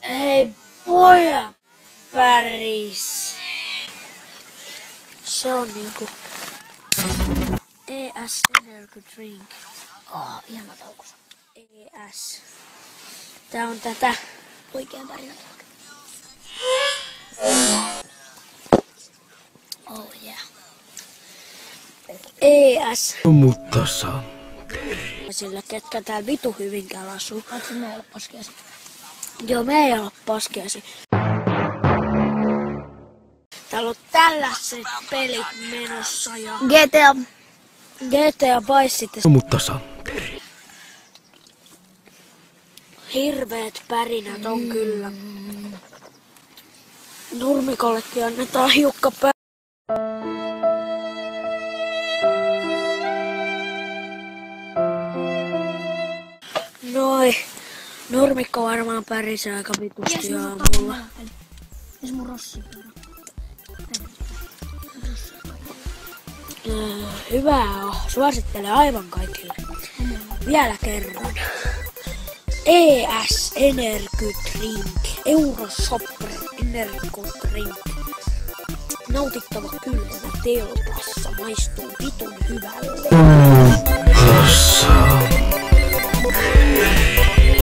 Hei poja päris. Se on niinku ES Energy Drink. Ihana taukossa. ES. Tää on tätä Oikein värinä. Oh yeah. ES. Mutta sankeri. Sille ketkä täällä vitu Hyvinkäällä asuu. Ootko me olla paskeasi? Joo, me ei olla paskeasi. Täällä on tällaiset pelit menossa ja GTA Vice City. Mutta sankeri. Hirveet pärinät on kyllä. Nurmikollekin annetaan hiukka Noi. Nurmikko varmaan pärisee aika vitusti aamulla. Missä mun rossi? Hyvää on. Suosittelen aivan kaikille. Vielä kerran. ES Energy Drink. Eurosopre Energy Drink. Nautittava kylmänä teltassa. Maistuu vitun hyvälle.